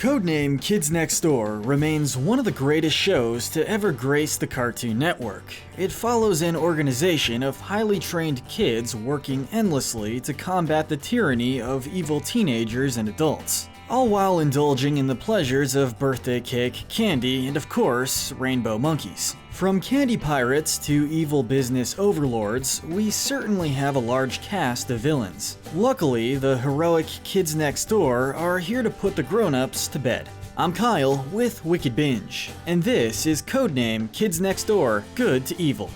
Codename Kids Next Door remains one of the greatest shows to ever grace the Cartoon Network. It follows an organization of highly trained kids working endlessly to combat the tyranny of evil teenagers and adults, all while indulging in the pleasures of birthday cake, candy, and of course, rainbow monkeys. From candy pirates to evil business overlords, we certainly have a large cast of villains. Luckily, the heroic kids next door are here to put the grown-ups to bed. I'm Kyle with Wicked Binge, and this is Codename Kids Next Door Good to Evil.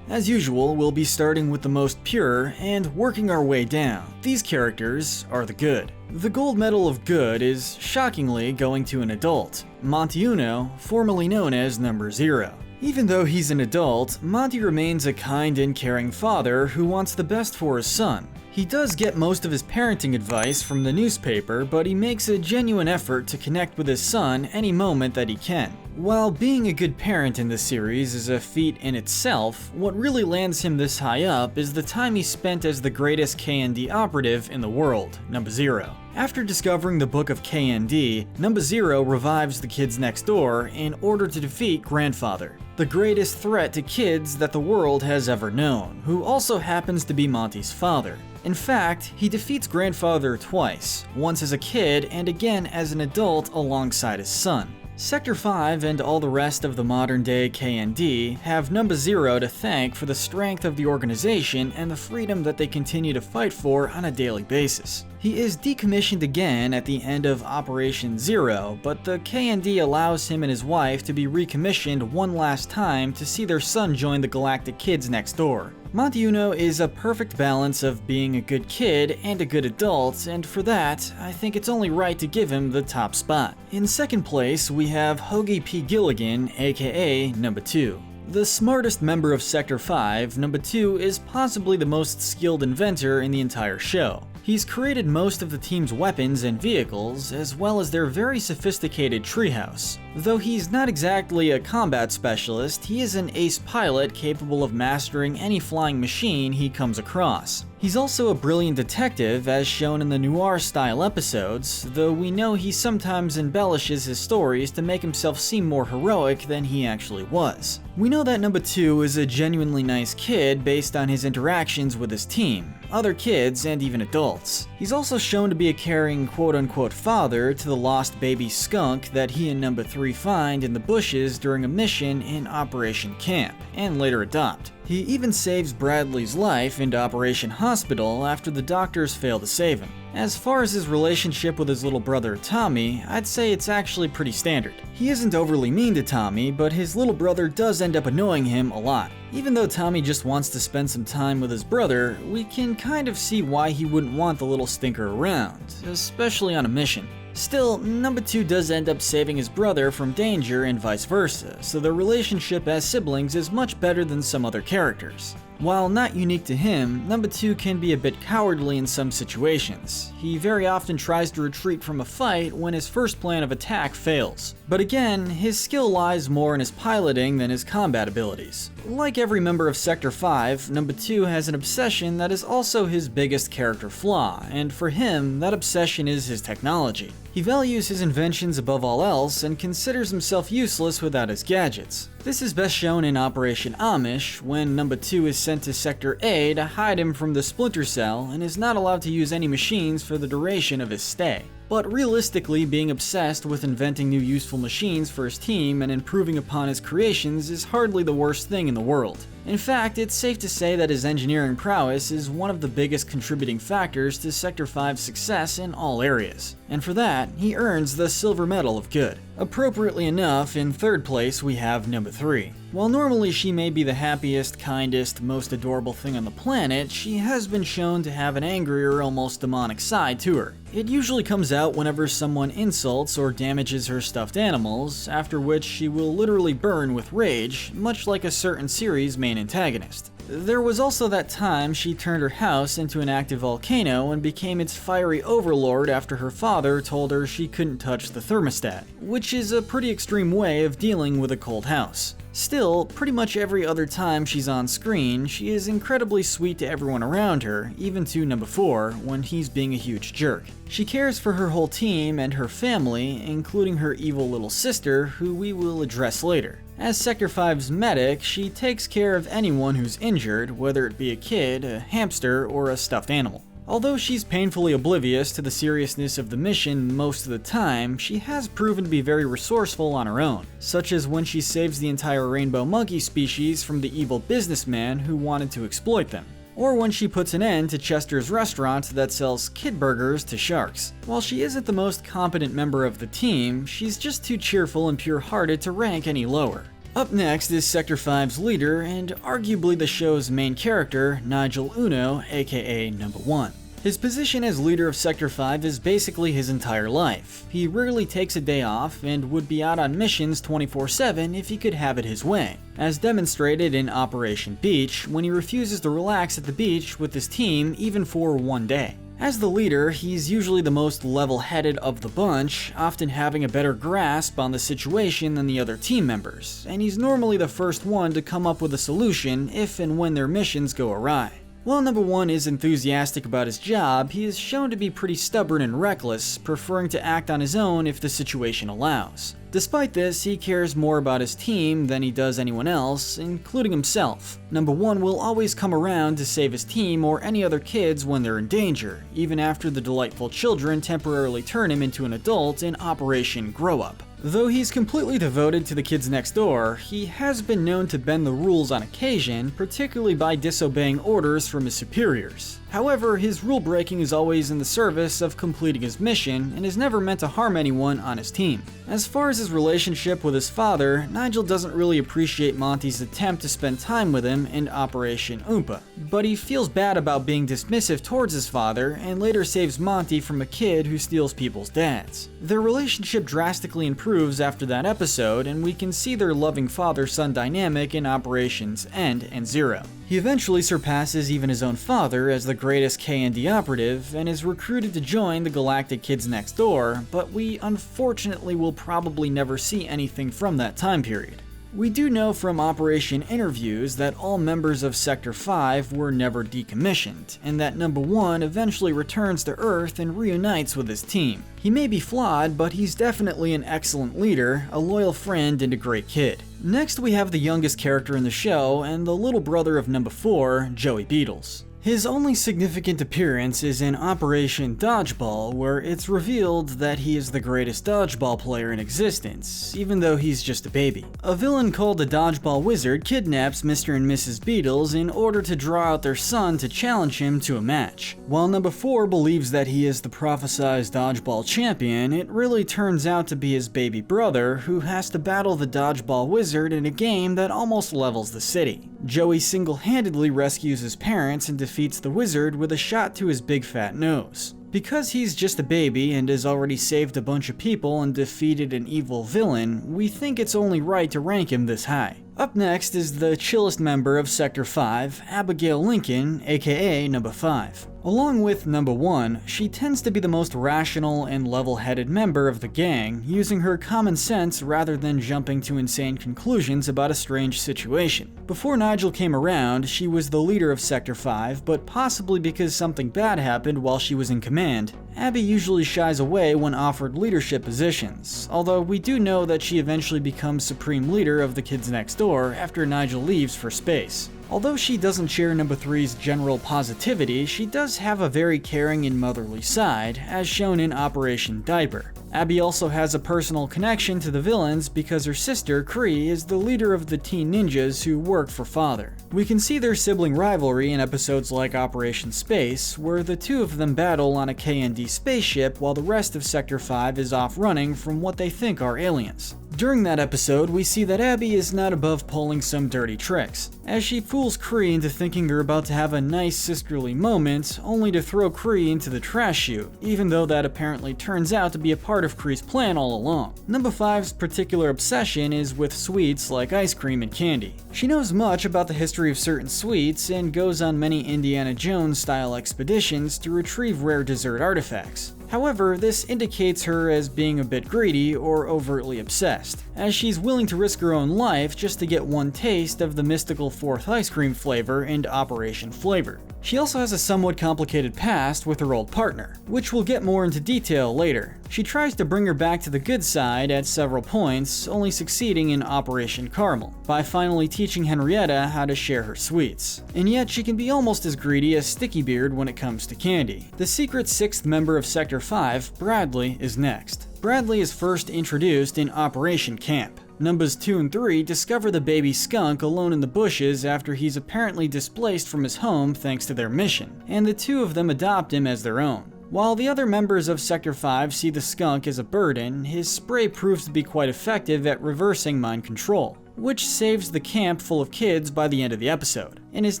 As usual, we'll be starting with the most pure and working our way down. These characters are the good. The gold medal of good is shockingly going to an adult, Monty Uno, formerly known as Number Zero. Even though he's an adult, Monty remains a kind and caring father who wants the best for his son. He does get most of his parenting advice from the newspaper, but he makes a genuine effort to connect with his son any moment that he can. While being a good parent in this series is a feat in itself, what really lands him this high up is the time he spent as the greatest K&D operative in the world, Number Zero. After discovering the Book of K&D, Number Zero revives the kids next door in order to defeat Grandfather, the greatest threat to kids that the world has ever known, who also happens to be Monty's father. In fact, he defeats Grandfather twice, once as a kid and again as an adult alongside his son. Sector 5 and all the rest of the modern-day K&D have Number Zero to thank for the strength of the organization and the freedom that they continue to fight for on a daily basis. He is decommissioned again at the end of Operation Zero, but the K&D allows him and his wife to be recommissioned one last time to see their son join the galactic kids next door. Monty Uno is a perfect balance of being a good kid and a good adult, and for that, I think it's only right to give him the top spot. In second place, we have Hoagy P Gilligan, aka Number 2. The smartest member of Sector 5, Number 2 is possibly the most skilled inventor in the entire show. He's created most of the team's weapons and vehicles, as well as their very sophisticated treehouse. Though he's not exactly a combat specialist, he is an ace pilot capable of mastering any flying machine he comes across. He's also a brilliant detective, as shown in the noir-style episodes, though we know he sometimes embellishes his stories to make himself seem more heroic than he actually was. We know that Number 2 is a genuinely nice kid based on his interactions with his team, other kids, and even adults. He's also shown to be a caring quote-unquote father to the lost baby skunk that he and Number 3 find in the bushes during a mission in Operation Camp, and later adopt. He even saves Bradley's life in Operation Hospital after the doctors fail to save him. As far as his relationship with his little brother Tommy, I'd say it's actually pretty standard. He isn't overly mean to Tommy, but his little brother does end up annoying him a lot. Even though Tommy just wants to spend some time with his brother, we can kind of see why he wouldn't want the little stinker around, especially on a mission. Still, Number 2 does end up saving his brother from danger and vice versa, so their relationship as siblings is much better than some other characters. While not unique to him, Number 2 can be a bit cowardly in some situations. He very often tries to retreat from a fight when his first plan of attack fails. But again, his skill lies more in his piloting than his combat abilities. Like every member of Sector 5, Number 2 has an obsession that is also his biggest character flaw, and for him, that obsession is his technology. He values his inventions above all else and considers himself useless without his gadgets. This is best shown in Operation Amish, when Number 2 is sent to Sector A to hide him from the Splinter Cell and is not allowed to use any machines for the duration of his stay. But realistically, being obsessed with inventing new useful machines for his team and improving upon his creations is hardly the worst thing in the world. In fact, it's safe to say that his engineering prowess is one of the biggest contributing factors to Sector 5's success in all areas. And for that, he earns the Silver Medal of Good. Appropriately enough, in third place we have Number 3. While normally she may be the happiest, kindest, most adorable thing on the planet, she has been shown to have an angrier, almost demonic side to her. It usually comes out whenever someone insults or damages her stuffed animals, after which she will literally burn with rage, much like a certain series' main antagonist. There was also that time she turned her house into an active volcano and became its fiery overlord after her father told her she couldn't touch the thermostat, which is a pretty extreme way of dealing with a cold house. Still, pretty much every other time she's on screen, she is incredibly sweet to everyone around her, even to number 4 when he's being a huge jerk. She cares for her whole team and her family, including her evil little sister, who we will address later. As Sector 5's medic, she takes care of anyone who's injured, whether it be a kid, a hamster, or a stuffed animal. Although she's painfully oblivious to the seriousness of the mission most of the time, she has proven to be very resourceful on her own, such as when she saves the entire rainbow monkey species from the evil businessman who wanted to exploit them, or when she puts an end to Chester's restaurant that sells kid burgers to sharks. While she isn't the most competent member of the team, she's just too cheerful and pure-hearted to rank any lower. Up next is Sector 5's leader and arguably the show's main character, Nigel Uno, aka number 1. His position as leader of Sector 5 is basically his entire life. He rarely takes a day off and would be out on missions 24/7 if he could have it his way, as demonstrated in Operation Beach when he refuses to relax at the beach with his team even for one day. As the leader, he's usually the most level-headed of the bunch, often having a better grasp on the situation than the other team members, and he's normally the first one to come up with a solution if and when their missions go awry. While number 1 is enthusiastic about his job, he is shown to be pretty stubborn and reckless, preferring to act on his own if the situation allows. Despite this, he cares more about his team than he does anyone else, including himself. Number 1 will always come around to save his team or any other kids when they're in danger, even after the delightful children temporarily turn him into an adult in Operation Grow Up. Though he's completely devoted to the kids next door, he has been known to bend the rules on occasion, particularly by disobeying orders from his superiors. However, his rule breaking is always in the service of completing his mission and is never meant to harm anyone on his team. As far as his relationship with his father, Nigel doesn't really appreciate Monty's attempt to spend time with him in Operation Oompa, but he feels bad about being dismissive towards his father and later saves Monty from a kid who steals people's dads. Their relationship drastically improves after that episode, and we can see their loving father-son dynamic in Operations End and Zero. He eventually surpasses even his own father as the greatest K&D operative and is recruited to join the Galactic Kids Next Door, but we unfortunately will probably never see anything from that time period. We do know from Operation interviews that all members of Sector 5 were never decommissioned, and that number 1 eventually returns to Earth and reunites with his team. He may be flawed, but he's definitely an excellent leader, a loyal friend, and a great kid. Next we have the youngest character in the show, and the little brother of number 4, Joey Beatles. His only significant appearance is in Operation Dodgeball, where it's revealed that he is the greatest dodgeball player in existence, even though he's just a baby. A villain called the Dodgeball Wizard kidnaps Mr. and Mrs Beatles in order to draw out their son to challenge him to a match. While number 4 believes that he is the prophesized dodgeball champion, it really turns out to be his baby brother who has to battle the Dodgeball Wizard in a game that almost levels the city. Joey single-handedly rescues his parents and defeats the wizard with a shot to his big fat nose. Because he's just a baby and has already saved a bunch of people and defeated an evil villain, we think it's only right to rank him this high. Up next is the chillest member of Sector 5, Abigail Lincoln, aka number 5. Along with number 1, she tends to be the most rational and level-headed member of the gang, using her common sense rather than jumping to insane conclusions about a strange situation. Before Nigel came around, she was the leader of Sector 5, but possibly because something bad happened while she was in command, Abby usually shies away when offered leadership positions, although we do know that she eventually becomes supreme leader of the kids next door after Nigel leaves for space. Although she doesn't share number 3's general positivity, she does have a very caring and motherly side, as shown in Operation Diaper. Abby also has a personal connection to the villains because her sister, Cree, is the leader of the teen ninjas who work for Father. We can see their sibling rivalry in episodes like Operation Space, where the two of them battle on a K&D spaceship while the rest of Sector 5 is off running from what they think are aliens. During that episode, we see that Abby is not above pulling some dirty tricks, as she fools Cree into thinking they're about to have a nice sisterly moment, only to throw Cree into the trash chute, even though that apparently turns out to be a part of Cree's plan all along. Number 5's particular obsession is with sweets like ice cream and candy. She knows much about the history of certain sweets and goes on many Indiana Jones-style expeditions to retrieve rare dessert artifacts. However, this indicates her as being a bit greedy or overtly obsessed, as she's willing to risk her own life just to get one taste of the mystical fourth ice cream flavor and Operation Flavor. She also has a somewhat complicated past with her old partner, which we'll get more into detail later. She tries to bring her back to the good side at several points, only succeeding in Operation Caramel, by finally teaching Henrietta how to share her sweets. And yet she can be almost as greedy as Sticky Beard when it comes to candy. The secret sixth member of Sector 5, Bradley, is next. Bradley is first introduced in Operation Camp. Numbers 2 and 3 discover the baby skunk alone in the bushes after he's apparently displaced from his home thanks to their mission, and the two of them adopt him as their own. While the other members of Sector 5 see the skunk as a burden, his spray proves to be quite effective at reversing mind control, which saves the camp full of kids by the end of the episode. In his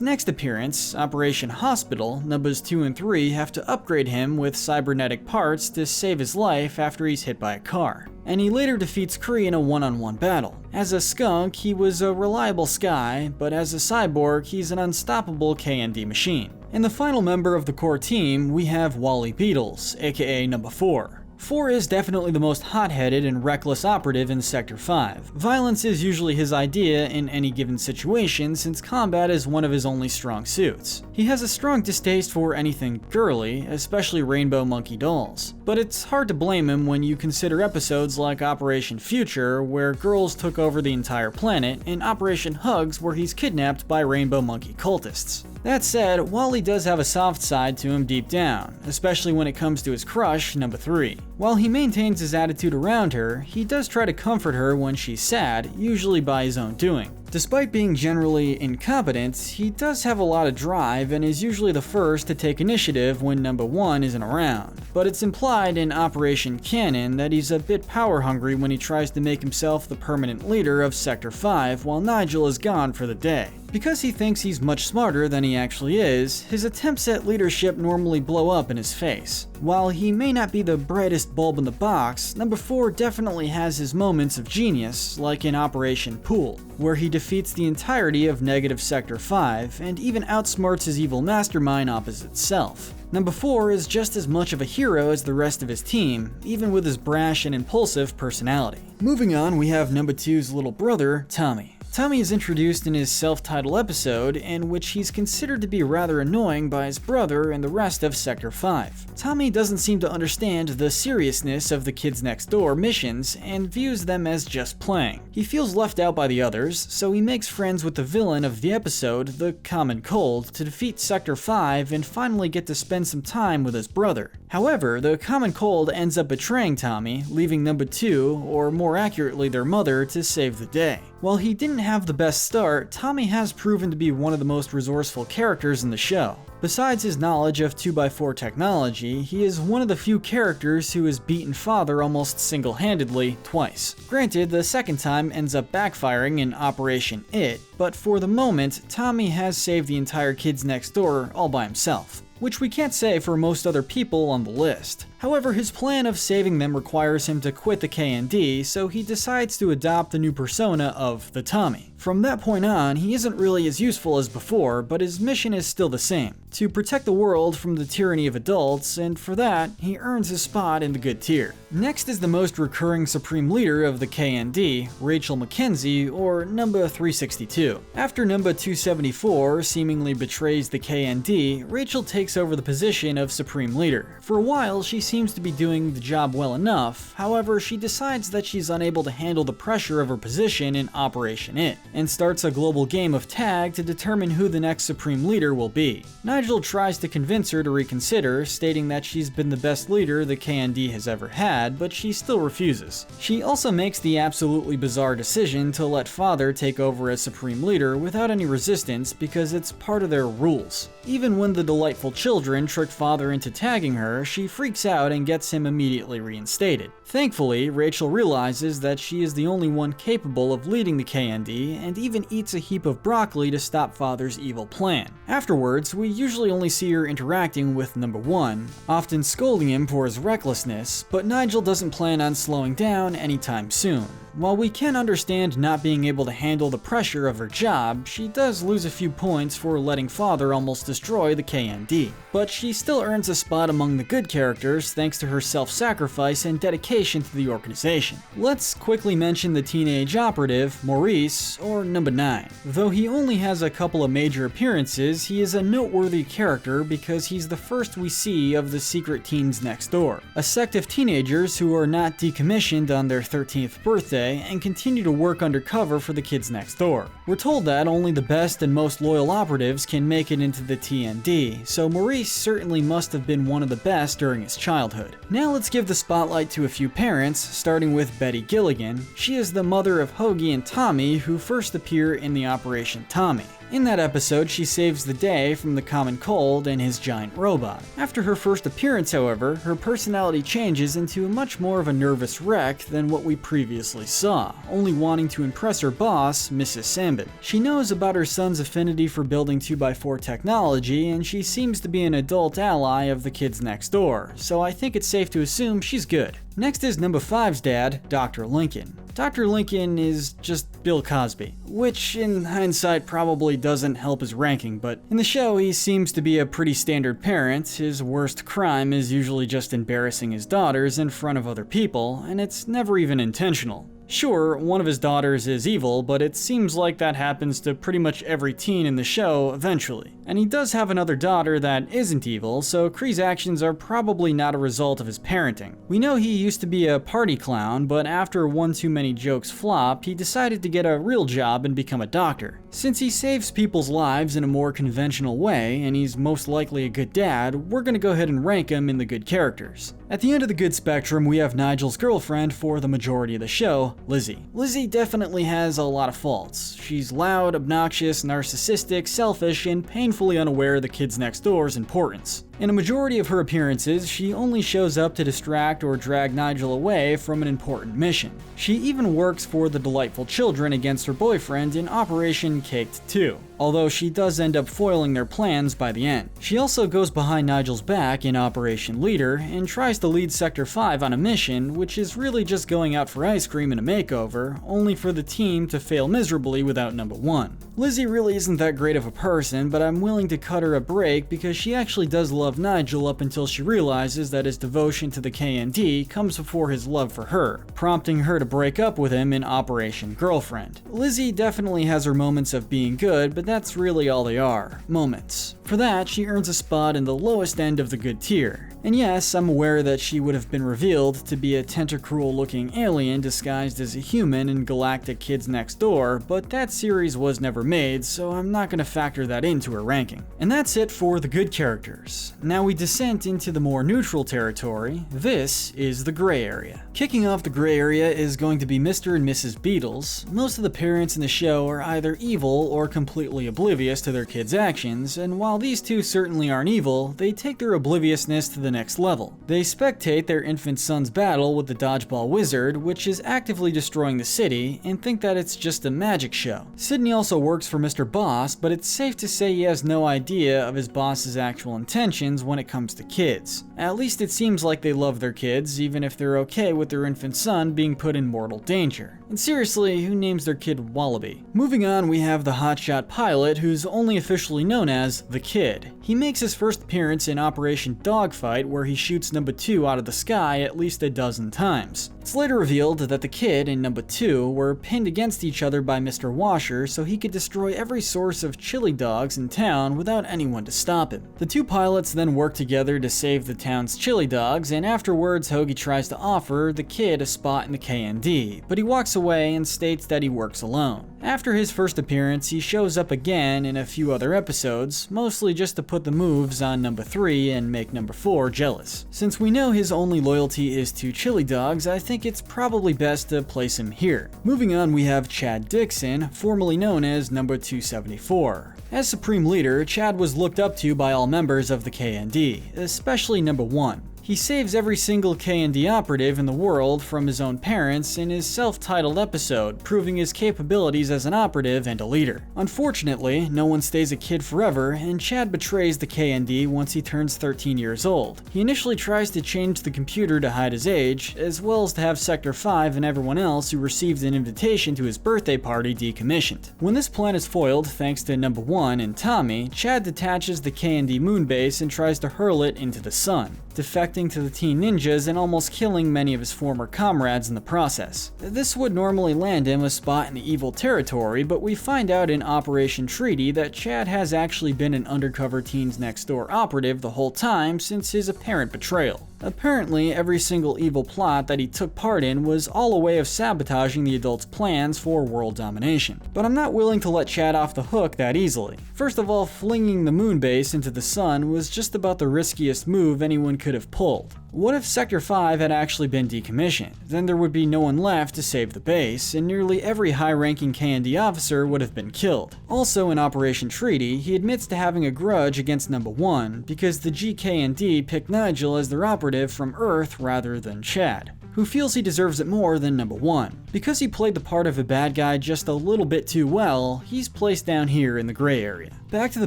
next appearance, Operation Hospital, numbers 2 and 3 have to upgrade him with cybernetic parts to save his life after he's hit by a car, and he later defeats Cree in a one-on-one battle. As a skunk, he was a reliable Skye, but as a cyborg, he's an unstoppable K&D machine. And the final member of the core team, we have Wally Beatles, aka number 4. 4 is definitely the most hot-headed and reckless operative in Sector 5. Violence is usually his idea in any given situation, since combat is one of his only strong suits. He has a strong distaste for anything girly, especially rainbow monkey dolls. But it's hard to blame him when you consider episodes like Operation Future, where girls took over the entire planet, and Operation Hugs, where he's kidnapped by rainbow monkey cultists. That said, Wally does have a soft side to him deep down, especially when it comes to his crush, number 3. While he maintains his attitude around her, he does try to comfort her when she's sad, usually by his own doing. Despite being generally incompetent, he does have a lot of drive and is usually the first to take initiative when number 1 isn't around. But it's implied in Operation Cannon that he's a bit power hungry when he tries to make himself the permanent leader of Sector 5 while Nigel is gone for the day. Because he thinks he's much smarter than he actually is, his attempts at leadership normally blow up in his face. While he may not be the brightest bulb in the box, number 4 definitely has his moments of genius, like in Operation Pool, where he defeats the entirety of Negative Sector 5 and even outsmarts his evil mastermind opposite self. Number 4 is just as much of a hero as the rest of his team, even with his brash and impulsive personality. Moving on, we have number 2's little brother, Tommy. Tommy is introduced in his self-titled episode, in which he's considered to be rather annoying by his brother and the rest of Sector 5. Tommy doesn't seem to understand the seriousness of the Kids Next Door missions and views them as just playing. He feels left out by the others, so he makes friends with the villain of the episode, the Common Cold, to defeat Sector 5 and finally get to spend some time with his brother. However, the Common Cold ends up betraying Tommy, leaving number 2, or more accurately their mother, to save the day. While he didn't have the best start, Tommy has proven to be one of the most resourceful characters in the show. Besides his knowledge of 2x4 technology, he is one of the few characters who has beaten father almost single-handedly twice. Granted, the second time ends up backfiring in Operation It, but for the moment, Tommy has saved the entire Kids Next Door all by himself, which we can't say for most other people on the list. However, his plan of saving them requires him to quit the K&D, so he decides to adopt the new persona of the Tommy. From that point on, he isn't really as useful as before, but his mission is still the same: to protect the world from the tyranny of adults, and for that, he earns his spot in the good tier. Next is the most recurring supreme leader of the K&D, Rachel Mckenzie, or number 362. After number 274 seemingly betrays the K&D, Rachel takes over the position of supreme leader. For a while, she seems to be doing the job well enough, however, she decides that she's unable to handle the pressure of her position in Operation It, and starts a global game of tag to determine who the next supreme leader will be. Nigel tries to convince her to reconsider, stating that she's been the best leader the K&D has ever had, but she still refuses. She also makes the absolutely bizarre decision to let father take over as supreme leader without any resistance because it's part of their rules. Even when the delightful children trick father into tagging her, she freaks out and gets him immediately reinstated. Thankfully, Rachel realizes that she is the only one capable of leading the K&D and even eats a heap of broccoli to stop father's evil plan. Afterwards, we usually only see her interacting with number 1, often scolding him for his recklessness, but Nigel doesn't plan on slowing down anytime soon. While we can understand not being able to handle the pressure of her job, she does lose a few points for letting father almost destroy the KND. But she still earns a spot among the good characters thanks to her self-sacrifice and dedication to the organization. Let's quickly mention the teenage operative, Maurice, or number 9. Though he only has a couple of major appearances, he is a noteworthy character because he's the first we see of the secret teens next door, a sect of teenagers who are not decommissioned on their 13th birthday and continue to work undercover for the kids next door. We're told that only the best and most loyal operatives can make it into the TND, so Maurice certainly must have been one of the best during his childhood. Now let's give the spotlight to a few parents, starting with Betty Gilligan. She is the mother of Hoagy and Tommy, who first appear in the Operation Tommy. In that episode, she saves the day from the common cold and his giant robot. After her first appearance, however, her personality changes into much more of a nervous wreck than what we previously saw, only wanting to impress her boss, Mrs Sunbin. She knows about her son's affinity for building 2x4 technology, and she seems to be an adult ally of the kids next door, so I think it's safe to assume she's good. Next is number 5's dad, Dr. Lincoln. Dr. Lincoln is just Bill Cosby, which in hindsight probably doesn't help his ranking, but in the show he seems to be a pretty standard parent. His worst crime is usually just embarrassing his daughters in front of other people, and it's never even intentional. Sure, one of his daughters is evil, but it seems like that happens to pretty much every teen in the show eventually. And he does have another daughter that isn't evil, so Cree's actions are probably not a result of his parenting. We know he used to be a party clown, but after one too many jokes flop, he decided to get a real job and become a doctor. Since he saves people's lives in a more conventional way, and he's most likely a good dad, we're gonna go ahead and rank him in the good characters. At the end of the good spectrum, we have Nigel's girlfriend for the majority of the show, Lizzy. Lizzy definitely has a lot of faults. She's loud, obnoxious, narcissistic, selfish, and painfully unaware of the kids next door's importance. In a majority of her appearances, she only shows up to distract or drag Nigel away from an important mission. She even works for the delightful children against her boyfriend in Operation Caked 2, although she does end up foiling their plans by the end. She also goes behind Nigel's back in Operation Leader and tries to lead Sector 5 on a mission, which is really just going out for ice cream and a makeover, only for the team to fail miserably without number 1. Lizzy really isn't that great of a person, but I'm willing to cut her a break because she actually does love Nigel up until she realizes that his devotion to the KND comes before his love for her, prompting her to break up with him in Operation Girlfriend. Lizzy definitely has her moments of being good, but that's really all they are, moments. For that, she earns a spot in the lowest end of the good tier. And yes, I'm aware that she would have been revealed to be a tentacruel-looking alien disguised as a human in Galactic Kids Next Door, but that series was never made, so I'm not going to factor that into her ranking. And that's it for the good characters. Now we descend into the more neutral territory. This is the gray area. Kicking off the gray area is going to be Mr. and Mrs Beatles. Most of the parents in the show are either evil or completely oblivious to their kids' actions, and while these two certainly aren't evil, they take their obliviousness to the next level. They spectate their infant son's battle with the dodgeball wizard, which is actively destroying the city, and think that it's just a magic show. Sydney also works for Mr. Boss, but it's safe to say he has no idea of his boss's actual intentions when it comes to kids. At least it seems like they love their kids, even if they're okay with their infant son being put in mortal danger. And seriously, who names their kid Wallaby? Moving on, we have the Hotshot Pilot, who's only officially known as the Kid. He makes his first appearance in Operation Dogfight, where he shoots number 2 out of the sky at least a dozen times. It's later revealed that the Kid and number 2 were pinned against each other by Mr. Washer so he could destroy every source of chili dogs in town without anyone to stop him. The two pilots then work together to save the town's chili dogs, and afterwards Hoagy tries to offer the Kid a spot in the KND, but he walks away and states that he works alone. After his first appearance, he shows up again in a few other episodes, mostly just to put the moves on number 3 and make number 4 jealous. Since we know his only loyalty is to chili dogs, I think it's probably best to place him here. Moving on, we have Chad Dixon, formerly known as number 274. As Supreme Leader, Chad was looked up to by all members of the KND, especially number 1. He saves every single K&D operative in the world from his own parents in his self-titled episode, proving his capabilities as an operative and a leader. Unfortunately, no one stays a kid forever, and Chad betrays the K&D once he turns 13 years old. He initially tries to change the computer to hide his age, as well as to have Sector 5 and everyone else who received an invitation to his birthday party decommissioned. When this plan is foiled thanks to Number 1 and Tommy, Chad detaches the K&D moon base and tries to hurl it into the sun, defecting to the teen ninjas and almost killing many of his former comrades in the process. This would normally land him a spot in the evil territory, but we find out in Operation Treaty that Chad has actually been an undercover Teens Next Door operative the whole time since his apparent betrayal. Apparently, every single evil plot that he took part in was all a way of sabotaging the adults' plans for world domination. But I'm not willing to let Chad off the hook that easily. First of all, flinging the moon base into the sun was just about the riskiest move anyone could have pulled. What if Sector 5 had actually been decommissioned? Then there would be no one left to save the base, and nearly every high-ranking K&D officer would have been killed. Also in Operation Treaty, he admits to having a grudge against Number 1 because the GK&D picked Nigel as their operative from Earth rather than Chad, who feels he deserves it more than Number 1. Because he played the part of a bad guy just a little bit too well, he's placed down here in the gray area. Back to the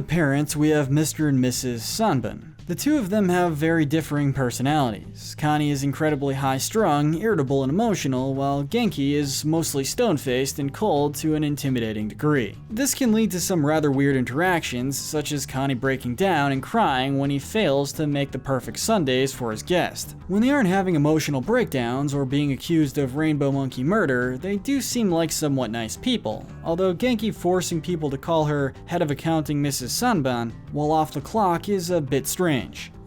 parents, we have Mr. and Mrs Sunbin. The two of them have very differing personalities. Connie is incredibly high-strung, irritable, and emotional, while Genki is mostly stone-faced and cold to an intimidating degree. This can lead to some rather weird interactions, such as Connie breaking down and crying when he fails to make the perfect sundaes for his guest. When they aren't having emotional breakdowns or being accused of rainbow monkey murder, they do seem like somewhat nice people, although Genki forcing people to call her head of accounting Mrs Sunbin while off the clock is a bit strange.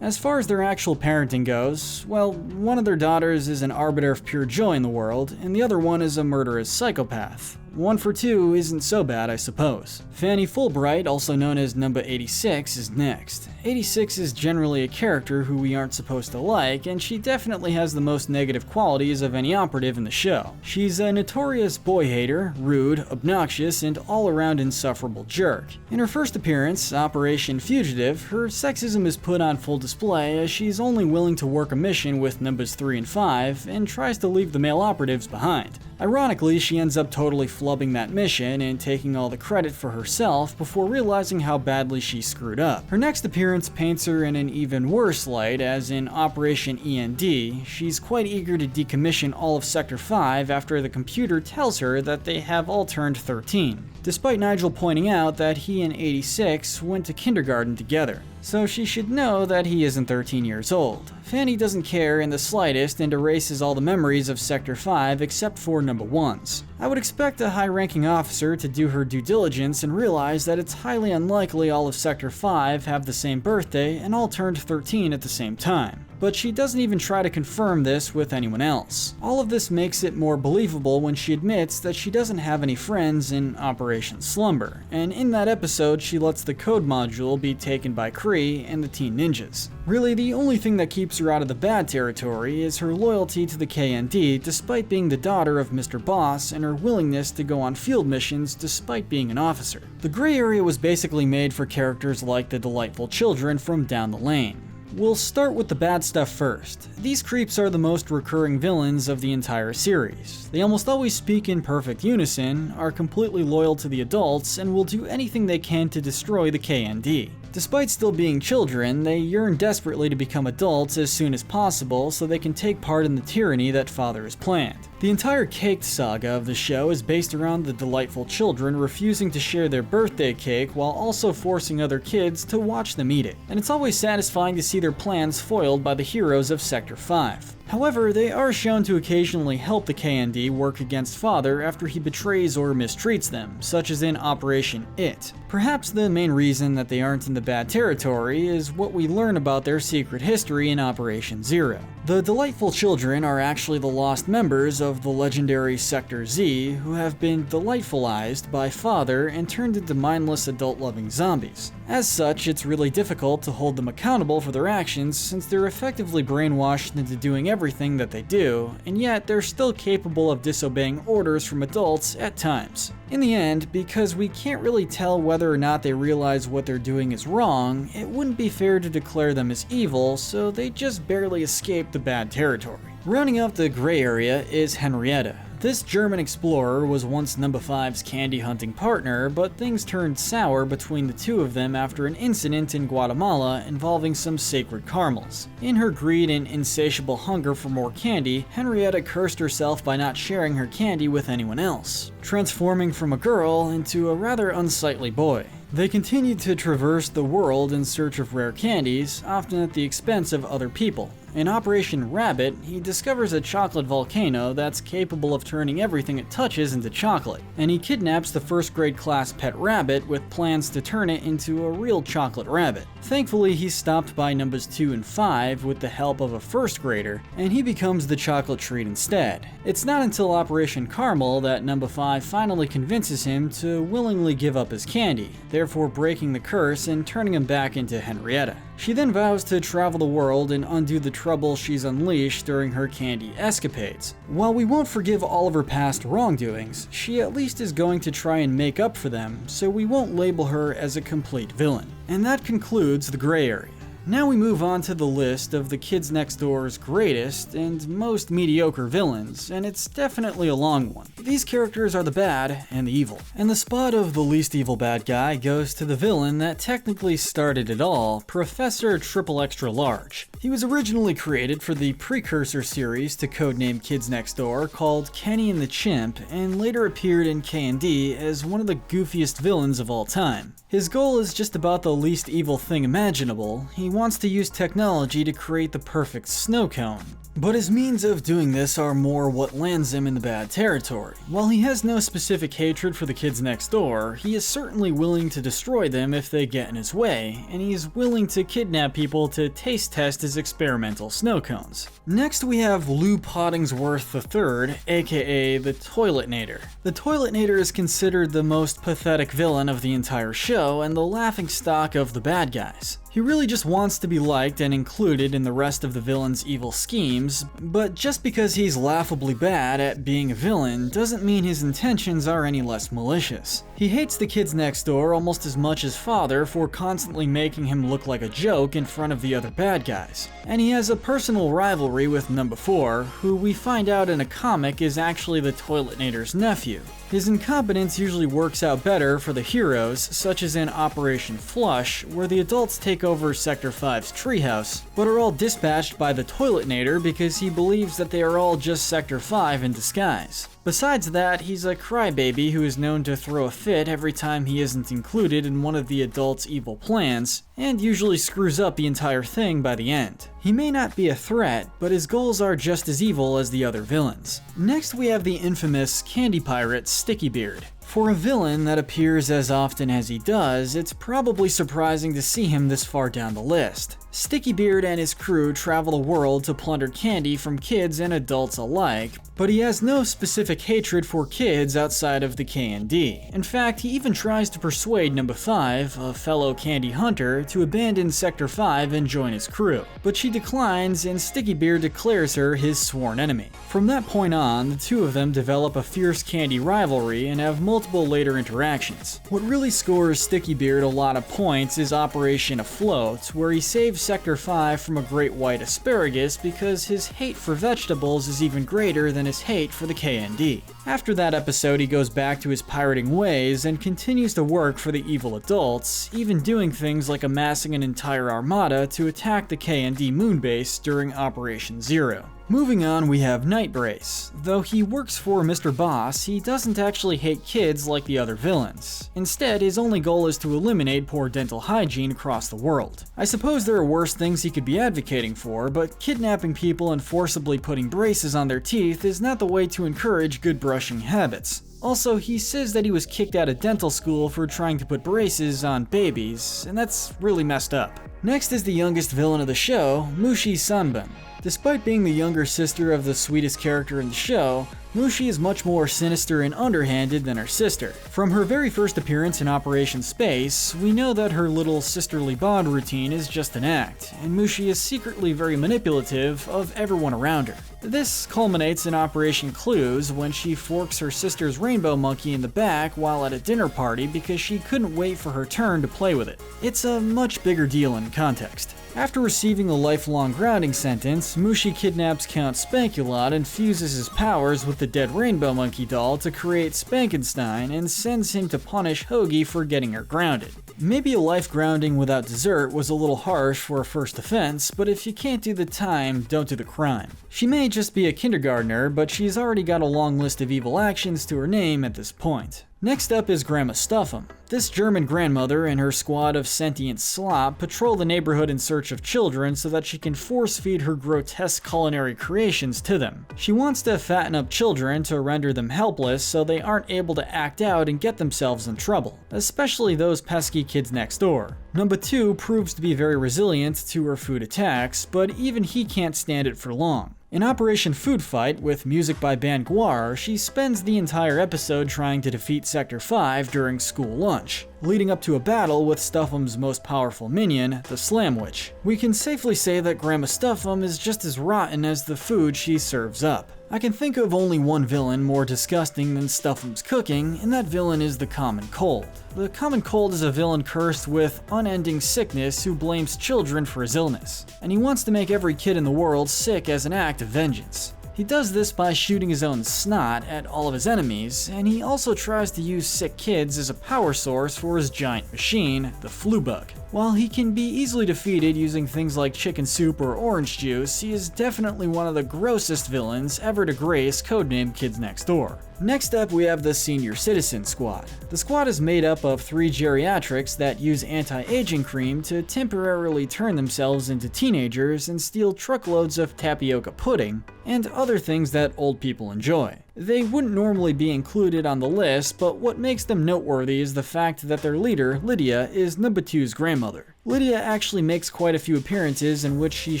As far as their actual parenting goes, well, one of their daughters is an arbiter of pure joy in the world, and the other one is a murderous psychopath. 1 for 2 isn't so bad, I suppose. Fanny Fulbright, also known as Number 86, is next. 86 is generally a character who we aren't supposed to like, and she definitely has the most negative qualities of any operative in the show. She's a notorious boy-hater, rude, obnoxious, and all-around insufferable jerk. In her first appearance, Operation Fugitive, her sexism is put on full display as she's only willing to work a mission with Numbers 3 and 5, and tries to leave the male operatives behind. Ironically, she ends up totally flubbing that mission and taking all the credit for herself before realizing how badly she screwed up. Her next appearance paints her in an even worse light, as in Operation END, she's quite eager to decommission all of Sector 5 after the computer tells her that they have all turned 13, despite Nigel pointing out that he and 86 went to kindergarten together. So she should know that he isn't 13 years old. Fanny doesn't care in the slightest and erases all the memories of Sector 5 except for Number 1's. I would expect a high-ranking officer to do her due diligence and realize that it's highly unlikely all of Sector 5 have the same birthday and all turned 13 at the same time. But she doesn't even try to confirm this with anyone else. All of this makes it more believable when she admits that she doesn't have any friends in Operation Slumber, and in that episode she lets the code module be taken by Cree and the teen ninjas. Really, the only thing that keeps her out of the bad territory is her loyalty to the K&D despite being the daughter of Mr. Boss, and her willingness to go on field missions despite being an officer. The gray area was basically made for characters like the delightful children from down the lane. We'll start with the bad stuff first. These creeps are the most recurring villains of the entire series. They almost always speak in perfect unison, are completely loyal to the adults, and will do anything they can to destroy the K&D. Despite still being children, they yearn desperately to become adults as soon as possible so they can take part in the tyranny that Father has planned. The entire cake saga of the show is based around the delightful children refusing to share their birthday cake while also forcing other kids to watch them eat it. And it's always satisfying to see their plans foiled by the heroes of Sector 5. However, they are shown to occasionally help the K&D work against Father after he betrays or mistreats them, such as in Operation It. Perhaps the main reason that they aren't in the bad territory is what we learn about their secret history in Operation Zero. The delightful children are actually the lost members of the legendary Sector Z who have been delightfulized by Father and turned into mindless adult-loving zombies. As such, it's really difficult to hold them accountable for their actions since they're effectively brainwashed into doing everything that they do, and yet they're still capable of disobeying orders from adults at times. In the end, because we can't really tell whether or not they realize what they're doing is wrong, it wouldn't be fair to declare them as evil, so they just barely escape the bad territory. Rounding up the gray area is Henrietta. This German explorer was once Number 5's candy hunting partner, but things turned sour between the two of them after an incident in Guatemala involving some sacred caramels. In her greed and insatiable hunger for more candy, Henrietta cursed herself by not sharing her candy with anyone else, transforming from a girl into a rather unsightly boy. They continued to traverse the world in search of rare candies, often at the expense of other people. In Operation Rabbit, he discovers a chocolate volcano that's capable of turning everything it touches into chocolate, and he kidnaps the first grade class pet rabbit with plans to turn it into a real chocolate rabbit. Thankfully, he's stopped by numbers 2 and 5 with the help of a first grader, and he becomes the chocolate treat instead. It's not until Operation Caramel that Number 5 finally convinces him to willingly give up his candy, therefore breaking the curse and turning him back into Henrietta. She then vows to travel the world and undo the trouble she's unleashed during her candy escapades. While we won't forgive all of her past wrongdoings, she at least is going to try and make up for them, so we won't label her as a complete villain. And that concludes the gray area. Now we move on to the list of the Kids Next Door's greatest and most mediocre villains, and it's definitely a long one. These characters are the bad and the evil. And the spot of the least evil bad guy goes to the villain that technically started it all, Professor Triple Extra Large. He was originally created for the precursor series to Codename Kids Next Door called Kenny and the Chimp, and later appeared in K&D as one of the goofiest villains of all time. His goal is just about the least evil thing imaginable. He wants to use technology to create the perfect snow cone. But his means of doing this are more what lands him in the bad territory. While he has no specific hatred for the kids next door, he is certainly willing to destroy them if they get in his way, and he is willing to kidnap people to taste test his experimental snow cones. Next we have Lou Pottingsworth III, aka the Toiletnator. The Toiletnator is considered the most pathetic villain of the entire show and the laughingstock of the bad guys. He really just wants to be liked and included in the rest of the villain's evil schemes, but just because he's laughably bad at being a villain doesn't mean his intentions are any less malicious. He hates the kids next door almost as much as Father for constantly making him look like a joke in front of the other bad guys. And he has a personal rivalry with Number 4, who we find out in a comic is actually the Toiletnator's nephew. His incompetence usually works out better for the heroes, such as in Operation Flush, where the adults take over Sector 5's treehouse, but are all dispatched by the Toiletnator because he believes that they are all just Sector 5 in disguise. Besides that, he's a crybaby who is known to throw a fit every time he isn't included in one of the adults' evil plans, and usually screws up the entire thing by the end. He may not be a threat, but his goals are just as evil as the other villains. Next we have the infamous candy pirate Sticky Beard. For a villain that appears as often as he does, it's probably surprising to see him this far down the list. Sticky Beard and his crew travel the world to plunder candy from kids and adults alike, but he has no specific hatred for kids outside of the K&D. In fact, he even tries to persuade Number 5, a fellow candy hunter, to abandon Sector 5 and join his crew. But she declines, and Sticky Beard declares her his sworn enemy. From that point on, the two of them develop a fierce candy rivalry and have multiple later interactions. What really scores Sticky Beard a lot of points is Operation Afloat, where he saves Sector 5 from a great white asparagus because his hate for vegetables is even greater than his hate for the K&D. After that episode, he goes back to his pirating ways and continues to work for the evil adults, even doing things like amassing an entire armada to attack the K&D moonbase during Operation Zero. Moving on, we have Nightbrace. Though he works for Mr. Boss, he doesn't actually hate kids like the other villains. Instead, his only goal is to eliminate poor dental hygiene across the world. I suppose there are worse things he could be advocating for, but kidnapping people and forcibly putting braces on their teeth is not the way to encourage good brushing habits. Also, he says that he was kicked out of dental school for trying to put braces on babies, and that's really messed up. Next is the youngest villain of the show, Mushi Sanbin. Despite being the younger sister of the sweetest character in the show, Mushi is much more sinister and underhanded than her sister. From her very first appearance in Operation Space, we know that her little sisterly bond routine is just an act, and Mushi is secretly very manipulative of everyone around her. This culminates in Operation Clues when she forks her sister's rainbow monkey in the back while at a dinner party because she couldn't wait for her turn to play with it. It's a much bigger deal in context. After receiving a lifelong grounding sentence, Mushi kidnaps Count Spankulot and fuses his powers with the dead rainbow monkey doll to create Spankenstein and sends him to punish Hoagy for getting her grounded. Maybe a life grounding without dessert was a little harsh for a first offense, but if you can't do the time, don't do the crime. She may just be a kindergartner, but she's already got a long list of evil actions to her name at this point. Next up is Grandma Stuffum. This German grandmother and her squad of sentient slop patrol the neighborhood in search of children so that she can force-feed her grotesque culinary creations to them. She wants to fatten up children to render them helpless so they aren't able to act out and get themselves in trouble, especially those pesky kids next door. Number 2 proves to be very resilient to her food attacks, but even he can't stand it for long. In Operation Food Fight, with music by Band Guar, she spends the entire episode trying to defeat Sector 5 during school lunch, leading up to a battle with Stuffum's most powerful minion, the Slamwich. We can safely say that Grandma Stuffum is just as rotten as the food she serves up. I can think of only one villain more disgusting than Stuffum's cooking, and that villain is the Common Cold. The Common Cold is a villain cursed with unending sickness who blames children for his illness, and he wants to make every kid in the world sick as an act of vengeance. He does this by shooting his own snot at all of his enemies, and he also tries to use sick kids as a power source for his giant machine, the Flu Bug. While he can be easily defeated using things like chicken soup or orange juice, he is definitely one of the grossest villains ever to grace Codename Kids Next Door. Next up, we have the Senior Citizen Squad. The squad is made up of 3 geriatrics that use anti-aging cream to temporarily turn themselves into teenagers and steal truckloads of tapioca pudding and other things that old people enjoy. They wouldn't normally be included on the list, but what makes them noteworthy is the fact that their leader, Lydia, is number 2's grandmother. Lydia actually makes quite a few appearances in which she's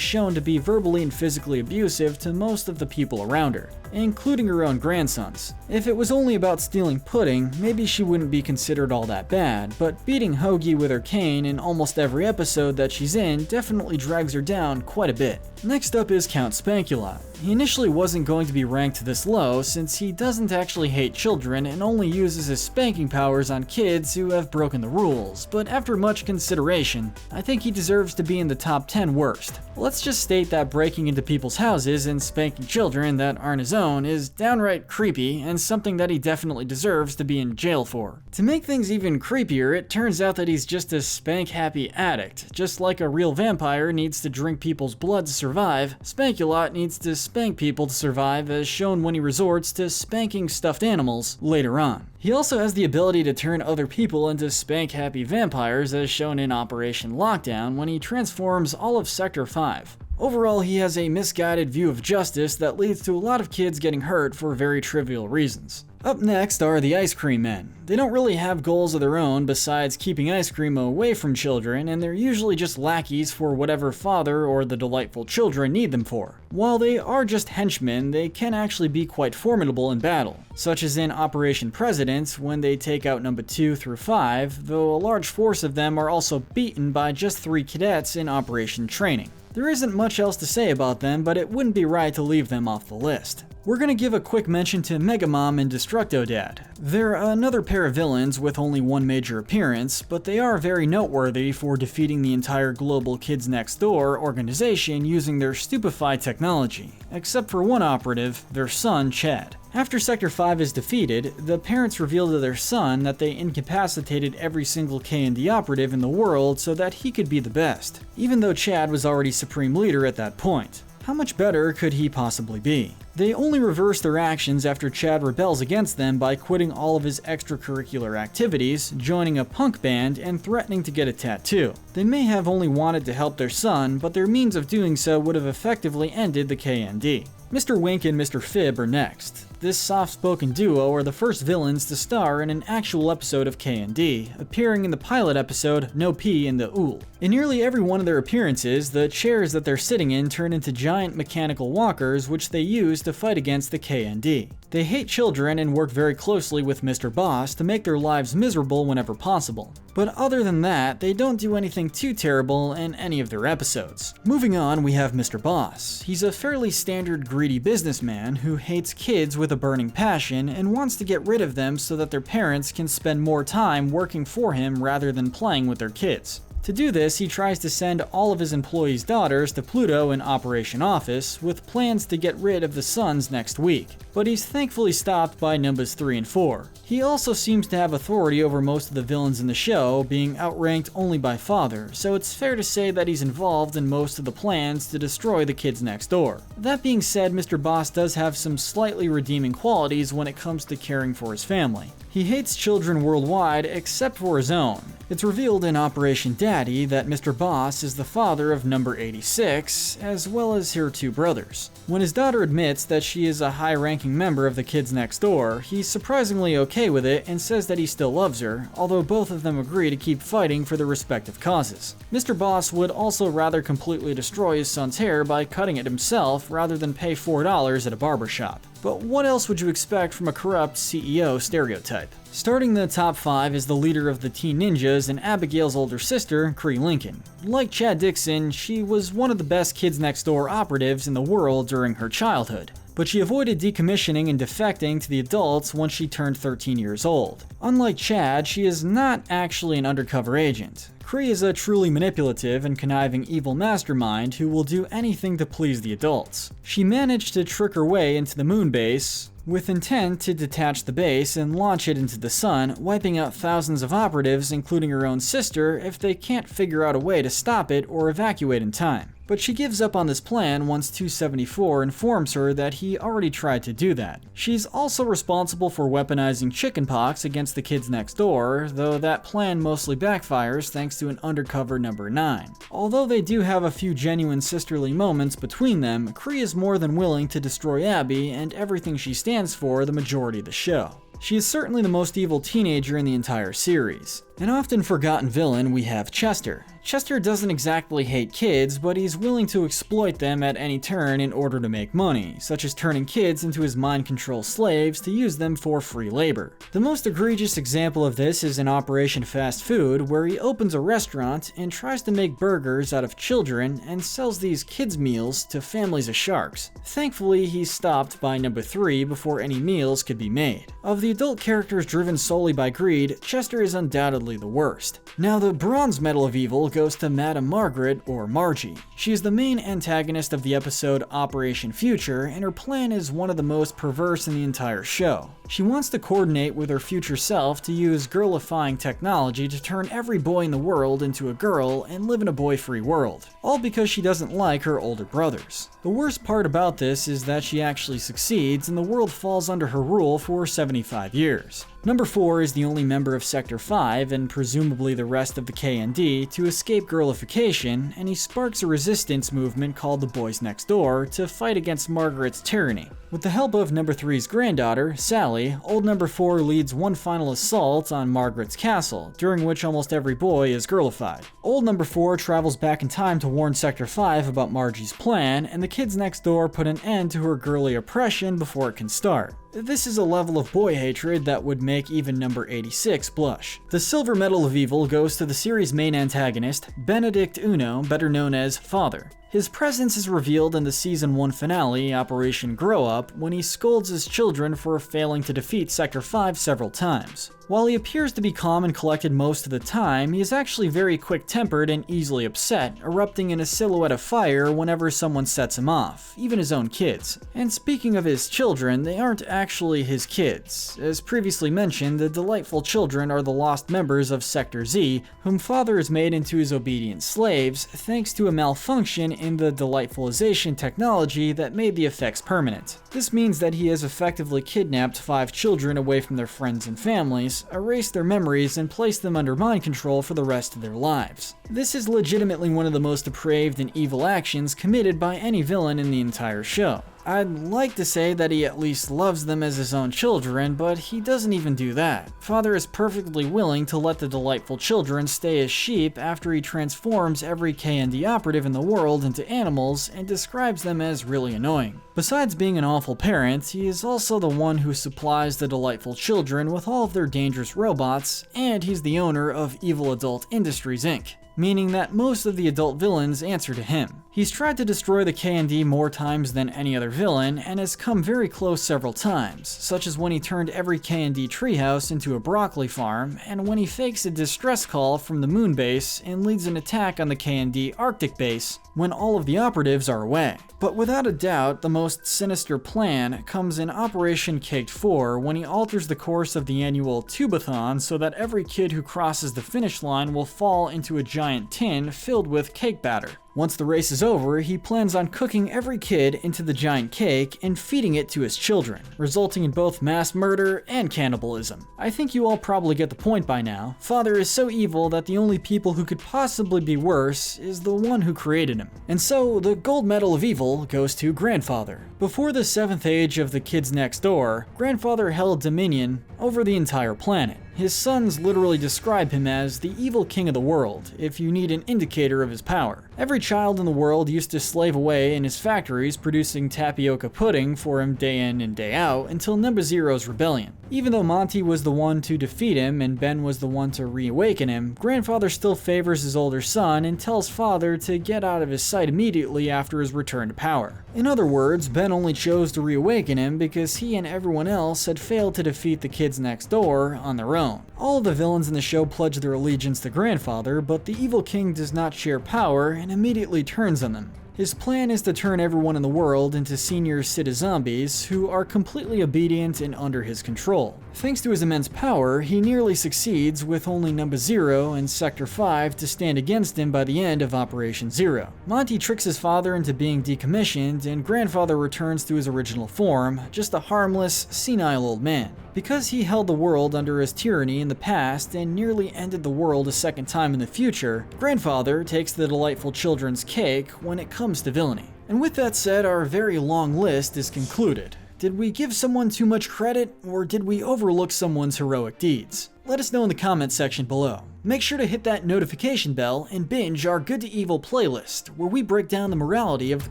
shown to be verbally and physically abusive to most of the people around her, including her own grandsons. If it was only about stealing pudding, maybe she wouldn't be considered all that bad, but beating Hoagy with her cane in almost every episode that she's in definitely drags her down quite a bit. Next up is Count Spankulot. He initially wasn't going to be ranked this low since he doesn't actually hate children and only uses his spanking powers on kids who have broken the rules, but after much consideration, I think he deserves to be in the top 10 worst. Let's just state that breaking into people's houses and spanking children that aren't his own is downright creepy and something that he definitely deserves to be in jail for. To make things even creepier, it turns out that he's just a spank-happy addict. Just like a real vampire needs to drink people's blood to survive, Spankulot needs to spank people to survive, as shown when he resorts to spanking stuffed animals later on. He also has the ability to turn other people into spank-happy vampires, as shown in Operation Lockdown when he transforms all of Sector 5. Overall, he has a misguided view of justice that leads to a lot of kids getting hurt for very trivial reasons. Up next are the Ice Cream Men. They don't really have goals of their own besides keeping ice cream away from children, and they're usually just lackeys for whatever father or the delightful children need them for. While they are just henchmen, they can actually be quite formidable in battle, such as in Operation President when they take out number 2 through 5, though a large force of them are also beaten by just 3 cadets in Operation Training. There isn't much else to say about them, but it wouldn't be right to leave them off the list. We're gonna give a quick mention to Mom and Destructo Dad. They're another pair of villains with only one major appearance, but they are very noteworthy for defeating the entire global Kids Next Door organization using their stupefied technology, except for one operative, their son Chad. After Sector 5 is defeated, the parents reveal to their son that they incapacitated every single K&D operative in the world so that he could be the best, even though Chad was already Supreme Leader at that point. How much better could he possibly be? They only reverse their actions after Chad rebels against them by quitting all of his extracurricular activities, joining a punk band, and threatening to get a tattoo. They may have only wanted to help their son, but their means of doing so would have effectively ended the KND. Mr. Wink and Mr. Fibb are next. This soft-spoken duo are the first villains to star in an actual episode of K&D, appearing in the pilot episode No P in the Ool. In nearly every one of their appearances, the chairs that they're sitting in turn into giant mechanical walkers which they use to fight against the K&D. They hate children and work very closely with Mr. Boss to make their lives miserable whenever possible. But other than that, they don't do anything too terrible in any of their episodes. Moving on, we have Mr. Boss. He's a fairly standard greedy businessman who hates kids with a burning passion and wants to get rid of them so that their parents can spend more time working for him rather than playing with their kids. To do this, he tries to send all of his employees' daughters to Pluto in Operation Office, with plans to get rid of the sons next week. But he's thankfully stopped by numbers 3 and 4. He also seems to have authority over most of the villains in the show, being outranked only by Father, so it's fair to say that he's involved in most of the plans to destroy the kids next door. That being said, Mr. Boss does have some slightly redeeming qualities when it comes to caring for his family. He hates children worldwide except for his own. It's revealed in Operation Daddy that Mr. Boss is the father of number 86, as well as her two brothers. When his daughter admits that she is a high-ranking member of the kids next door, he's surprisingly okay with it and says that he still loves her, although both of them agree to keep fighting for their respective causes. Mr. Boss would also rather completely destroy his son's hair by cutting it himself rather than pay $4 at a barbershop. But what else would you expect from a corrupt CEO stereotype? Starting the top 5 is the leader of the Teen Ninjas and Abigail's older sister, Cree Lincoln. Like Chad Dixon, she was one of the best kids next door operatives in the world during her childhood. But she avoided decommissioning and defecting to the adults once she turned 13 years old. Unlike Chad, she is not actually an undercover agent. Cree is a truly manipulative and conniving evil mastermind who will do anything to please the adults. She managed to trick her way into the moon base with intent to detach the base and launch it into the sun, wiping out thousands of operatives, including her own sister, if they can't figure out a way to stop it or evacuate in time. But she gives up on this plan once 274 informs her that he already tried to do that. She's also responsible for weaponizing chickenpox against the kids next door, though that plan mostly backfires thanks to an undercover number 9. Although they do have a few genuine sisterly moments between them, Cree is more than willing to destroy Abby and everything she stands for the majority of the show. She is certainly the most evil teenager in the entire series. An often forgotten villain, we have Chester. Chester doesn't exactly hate kids, but he's willing to exploit them at any turn in order to make money, such as turning kids into his mind control slaves to use them for free labor. The most egregious example of this is in Operation Fast Food, where he opens a restaurant and tries to make burgers out of children and sells these kids' meals to families of sharks. Thankfully, he's stopped by number 3 before any meals could be made. Of the adult characters driven solely by greed, Chester is undoubtedly the worst. Now, the bronze medal of evil goes to Madame Margaret, or Margie. She is the main antagonist of the episode Operation Future, and her plan is one of the most perverse in the entire show. She wants to coordinate with her future self to use girlifying technology to turn every boy in the world into a girl and live in a boy-free world, all because she doesn't like her older brothers. The worst part about this is that she actually succeeds and the world falls under her rule for 75 years. Number 4 is the only member of Sector 5, and presumably the rest of the KND, to escape girlification, and he sparks a resistance movement called the Boys Next Door to fight against Margaret's tyranny. With the help of number 3's granddaughter, Sally, old number 4 leads one final assault on Margaret's castle, during which almost every boy is girlified. Old number 4 travels back in time to warn Sector 5 about Margie's plan, and the kids next door put an end to her girly oppression before it can start. This is a level of boy hatred that would make even number 86 blush. The silver medal of evil goes to the series' main antagonist, Benedict Uno, better known as Father. His presence is revealed in the Season 1 finale, Operation Grow Up, when he scolds his children for failing to defeat Sector 5 several times. While he appears to be calm and collected most of the time, he is actually very quick-tempered and easily upset, erupting in a silhouette of fire whenever someone sets him off, even his own kids. And speaking of his children, they aren't actually his kids. As previously mentioned, the delightful children are the lost members of Sector Z, whom Father has made into his obedient slaves thanks to a malfunction in the delightfulization technology that made the effects permanent. This means that he has effectively kidnapped 5 children away from their friends and families, erased their memories, and placed them under mind control for the rest of their lives. This is legitimately one of the most depraved and evil actions committed by any villain in the entire show. I'd like to say that he at least loves them as his own children, but he doesn't even do that. Father is perfectly willing to let the delightful children stay as sheep after he transforms every KND operative in the world into animals and describes them as really annoying. Besides being an awful parent, he is also the one who supplies the delightful children with all of their dangerous robots, and he's the owner of Evil Adult Industries Inc., meaning that most of the adult villains answer to him. He's tried to destroy the KND more times than any other villain, and has come very close several times, such as when he turned every KND treehouse into a broccoli farm, and when he fakes a distress call from the moon base and leads an attack on the KND Arctic base when all of the operatives are away. But without a doubt, the most sinister plan comes in Operation Caked 4 when he alters the course of the annual Tubathon so that every kid who crosses the finish line will fall into a giant tin filled with cake batter. Once the race is over, he plans on cooking every kid into the giant cake and feeding it to his children, resulting in both mass murder and cannibalism. I think you all probably get the point by now. Father is so evil that the only people who could possibly be worse is the one who created him. And so, the gold medal of evil goes to Grandfather. Before the 7th age of the kids next door, Grandfather held dominion over the entire planet. His sons literally describe him as the evil king of the world, if you need an indicator of his power. Every child in the world used to slave away in his factories producing tapioca pudding for him day in and day out until Number Zero's rebellion. Even though Monty was the one to defeat him and Ben was the one to reawaken him, Grandfather still favors his older son and tells Father to get out of his sight immediately after his return to power. In other words, Ben only chose to reawaken him because he and everyone else had failed to defeat the kids next door on their own. All of the villains in the show pledge their allegiance to Grandfather, but the evil king does not share power and immediately turns on them. His plan is to turn everyone in the world into senior citi-zombies who are completely obedient and under his control. Thanks to his immense power, he nearly succeeds with only Number Zero and Sector 5 to stand against him by the end of Operation Zero. Monty tricks his father into being decommissioned and Grandfather returns to his original form, just a harmless, senile old man. Because he held the world under his tyranny in the past and nearly ended the world a second time in the future, Grandfather takes the delightful children's cake when it comes to villainy. And with that said, our very long list is concluded. Did we give someone too much credit, or did we overlook someone's heroic deeds? Let us know in the comments section below. Make sure to hit that notification bell and binge our Good to Evil playlist, where we break down the morality of the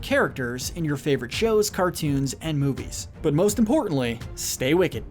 characters in your favorite shows, cartoons, and movies. But most importantly, stay wicked.